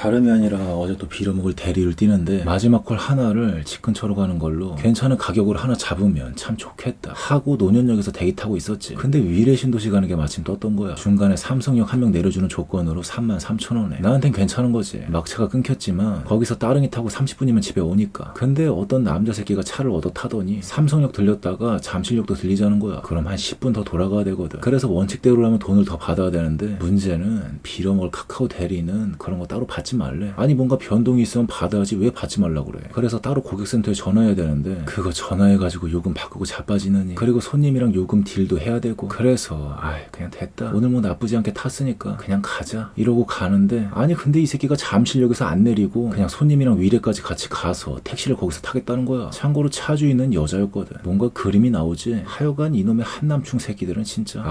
다름이 아니라 어제 또 빌어먹을 대리를 뛰는데 마지막 콜 하나를 집 근처로 가는 걸로 괜찮은 가격으로 하나 잡으면 참 좋겠다 하고 논현역에서 대기 타고 있었지. 근데 위례 신도시 가는 게 마침 떴던 거야. 중간에 삼성역 한 명 내려주는 조건으로 33,000원에 나한텐 괜찮은 거지. 막차가 끊겼지만 거기서 따릉이 타고 30분이면 집에 오니까. 근데 어떤 남자 새끼가 차를 얻어 타더니 삼성역 들렸다가 잠실역도 들리자는 거야. 그럼 한 10분 더 돌아가야 되거든. 그래서 원칙대로라면 돈을 더 받아야 되는데 문제는 빌어먹을 카카오 대리는 그런 거 따로 받지 말래. 아니 뭔가 변동이 있으면 받아야지 왜 받지 말라고 그래. 그래서 따로 고객센터에 전화해야 되는데 그거 전화해가지고 요금 바꾸고 자빠지느니 그리고 손님이랑 요금 딜도 해야 되고. 그래서 그냥 됐다. 오늘 뭐 나쁘지 않게 탔으니까 그냥 가자 이러고 가는데 아니 근데 이 새끼가 잠실역에서 안 내리고 그냥 손님이랑 위례까지 같이 가서 택시를 거기서 타겠다는 거야. 참고로 차주인은 여자였거든. 뭔가 그림이 나오지. 하여간 이놈의 한남충 새끼들은 진짜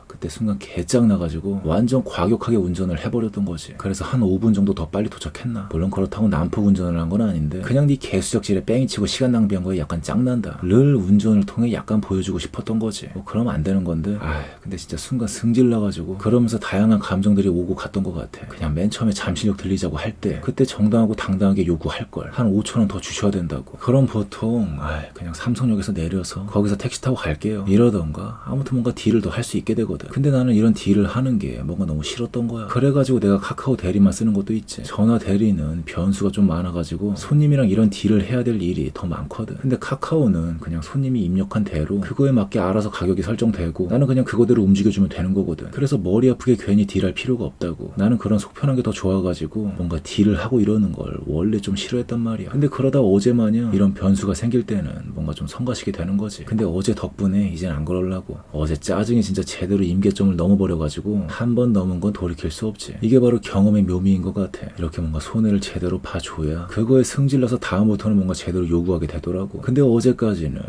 그때 순간 개짱 나가지고 완전 과격하게 운전을 해버렸던 거지. 그래서 한 5분 정도 더 빨리 도착했나. 물론 그렇다고 난폭 운전을 한 건 아닌데 그냥 네 개수작질에 뺑이 치고 시간 낭비한 거에 약간 짱난다. 를 운전을 통해 약간 보여주고 싶었던 거지. 뭐 그러면 안 되는 건데 근데 진짜 순간 승질 나가지고 그러면서 다양한 감정들이 오고 갔던 것 같아. 그냥 맨 처음에 잠실역 들리자고 할 때 그때 정당하고 당당하게 요구할 걸. 한 5,000원 더 주셔야 된다고. 그럼 보통 그냥 삼성역에서 내려서 거기서 택시 타고 갈게요 이러던가 아무튼 뭔가 딜을 더 할 수 있게 되거든. 근데 나는 이런 딜을 하는 게 뭔가 너무 싫었던 거야. 그래가지고 내가 카카오 대리만 쓰는 것도 있지. 전화 대리는 변수가 좀 많아가지고 손님이랑 이런 딜을 해야 될 일이 더 많거든. 근데 카카오는 그냥 손님이 입력한 대로 그거에 맞게 알아서 가격이 설정되고 나는 그냥 그거대로 움직여주면 되는 거거든. 그래서 머리 아프게 괜히 딜할 필요가 없다고. 나는 그런 속편한 게 더 좋아가지고 뭔가 딜을 하고 이러는 걸 원래 좀 싫어했단 말이야. 근데 그러다 어제 마냥 이런 변수가 생길 때는 뭔가 좀 성가시게 되는 거지. 근데 어제 덕분에 이젠 안 그러려고. 어제 짜증이 진짜 제대로 임계점을 넘어버려가지고 한 번 넘은 건 돌이킬 수 없지. 이게 바로 경험의 묘미인 것 같아. 이렇게 뭔가 손해를 제대로 봐줘야 그거에 승질나서 다음부터는 뭔가 제대로 요구하게 되더라고. 근데 어제까지는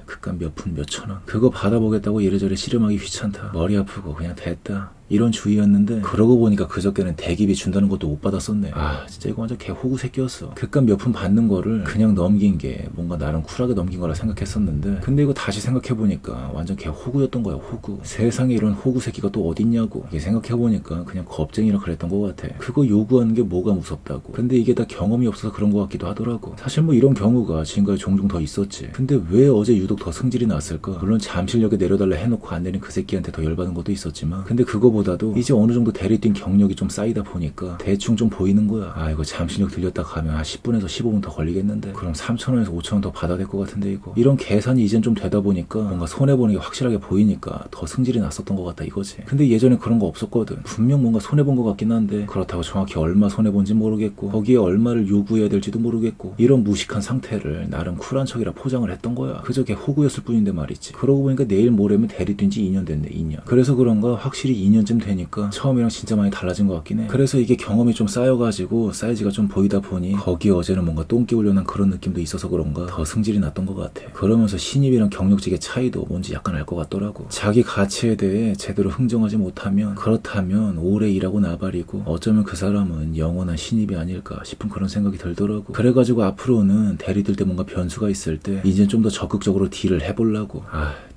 그깟 몇 푼 몇 천 원 그거 받아보겠다고 이래저래 씨름하기 귀찮다. 머리 아프고 그냥 됐다. 이런 주의였는데 그러고 보니까 그저께는 대기비 준다는 것도 못 받았었네. 진짜 이거 완전 개 호구 새끼였어. 그깟 몇 푼 받는 거를 그냥 넘긴 게 뭔가 나름 쿨하게 넘긴 거라 생각했었는데 근데 이거 다시 생각해보니까 완전 개 호구였던 거야. 호구. 세상에 이런 호구 새끼가 또 어딨냐고. 이게 생각해보니까 그냥 겁쟁이라 그랬던 것 같아. 그거 요구하는 게 뭐가 무섭다고. 근데 이게 다 경험이 없어서 그런 것 같기도 하더라고. 사실 뭐 이런 경우가 지금까지 종종 더 있었지. 근데 왜 어제 유독 더 승질이 났을까. 물론 잠실역에 내려달라 해놓고 안 내린 그 새끼한테 더 열받은 것도 있었지만 근데 그거보다도 이제 어느 정도 대리 뛴 경력이 좀 쌓이다 보니까 대충 좀 보이는 거야. 이거 잠실역 들렸다 가면 한 10분에서 15분 더 걸리겠는데 그럼 3,000원에서 5,000원 더 받아야 될 것 같은데 이거. 이런 계산이 이젠 좀 되다 보니까 뭔가 손해보는 게 확실하게 보이니까 더 승질이 났었던 것 같다 이거지. 근데 예전에 그런 거 없었거든. 분명 뭔가 손해본 것 같긴 한데 그렇다고 정확히 얼마 손해본지 모르겠고 거기에 얼마를 요구해야 될지도 모르겠고 이런 무식한 상태를 나름 쿨한 척이라 포장을 했던 거야. 그저 걔 호구였을 뿐인데 말이지. 그러고 보니까 내일 모레면 대리 뛴 지 2년 됐네. 2년. 그래서 그런가 확실히 2년쯤 되니까 처음이랑 진짜 많이 달라진 것 같긴 해. 그래서 이게 경험이 좀 쌓여가지고 사이즈가 좀 보이다 보니 거기에 어제는 뭔가 똥기 올려난 그런 느낌도 있어서 그런가 더 승질이 났던 것 같아. 그러면서 신입이랑 경력직의 차이도 뭔지 약간 알 것 같더라고. 자기 가치에 대해 제대로 흥정하지 못하면 그렇다면 오래 일하고 나발이고 어쩌면 그 사람은 영원한 신입이 아닐까 싶은 그런 생각이 들더라고. 그래가지고 앞으로는 대리들 때 뭔가 변수가 있을 때 이제 좀 더 적극적으로 딜을 해보려고.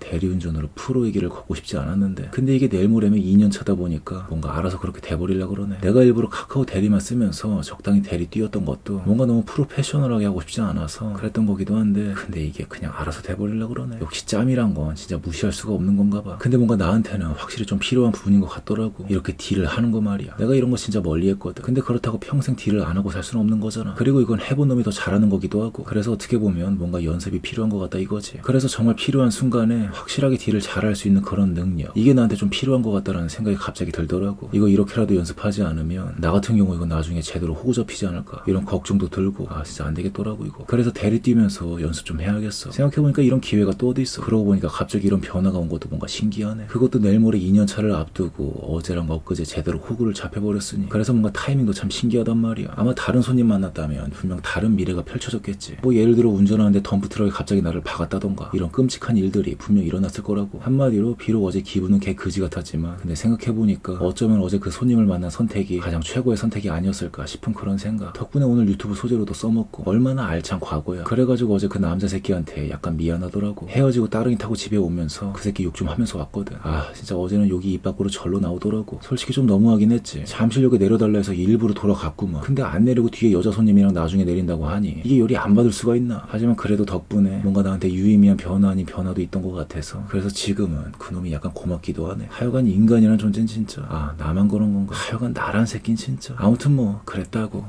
대리운전으로 프로의 길을 걷고 싶지 않았는데 근데 이게 내일 모레면 2년 차다 보니까 뭔가 알아서 그렇게 돼버리려고 그러네. 내가 일부러 카카오 대리만 쓰면서 적당히 대리 뛰었던 것도 뭔가 너무 프로페셔널하게 하고 싶지 않아서 그랬던 거기도 한데 근데 이게 그냥 알아서 돼버리려고 그러네. 역시 짬이란 건 진짜 무시할 수가 없는 건가 봐. 근데 뭔가 나한테는 확실히 좀 필요한 부분인 것 같더라고. 이렇게 딜을 하는 거 말이야. 내가 이런 거 진짜 멀리 했거든. 근데 그렇다고 평생 딜을 안 하고 살 수는 없는 거잖아. 그리고 이건 해본 놈이 더 잘하는 거기도 하고 그래서 어떻게 보면 뭔가 연습이 필요한 것 같다 이거지. 그래서 정말 필요한 순간에 확실하게 딜을 잘할 수 있는 그런 능력 이게 나한테 좀 필요한 것 같다라는 생각이 갑자기 들더라고. 이거 이렇게라도 연습하지 않으면 나 같은 경우 이거 나중에 제대로 호구 잡히지 않을까 이런 걱정도 들고 진짜 안 되겠더라고 이거. 그래서 대리 뛰면서 연습 좀 해야겠어. 생각해보니까 이런 기회가 또 어디 있어. 그러고 보니까 갑자기 이런 변화가 온 것도 뭔가 신기하네. 그것도 내일 모레 2년 차를 앞두고 어제랑 엊그제 제대로 호구를 잡혀버렸으니 그래서 뭔가 타이밍도 참 신기하단 말이야. 아마 다른 손님 만났다면 분명 다른 미래가 펼쳐졌겠지. 뭐 예를 들어 운전하는데 덤프트럭이 갑자기 나를 박았다던가 이런 끔찍한 일들이 분명 일어났을 거라고. 한마디로 비록 어제 기분은 개 그지 같았지만 근데 생각해 생각해보니까 어쩌면 어제 그 손님을 만난 선택이 가장 최고의 선택이 아니었을까 싶은 그런 생각. 덕분에 오늘 유튜브 소재로도 써먹고 얼마나 알찬 과거야. 그래가지고 어제 그 남자 새끼한테 약간 미안하더라고. 헤어지고 따릉이 타고 집에 오면서 그 새끼 욕 좀 하면서 왔거든. 아 진짜 어제는 욕이 입 밖으로 절로 나오더라고. 솔직히 좀 너무하긴 했지. 잠실역에 내려달라 해서 일부러 돌아갔구만. 근데 안 내리고 뒤에 여자 손님이랑 나중에 내린다고 하니 이게 열이 안 받을 수가 있나. 하지만 그래도 덕분에 뭔가 나한테 유의미한 변화 아닌 변화도 있던 것 같아서 그래서 지금은 그놈이 약간 고맙기도 하네. 하여간 인간이란 존재는 진짜 나만 그런 건가. 하여간 나란 새낀 진짜. 아무튼 뭐 그랬다고.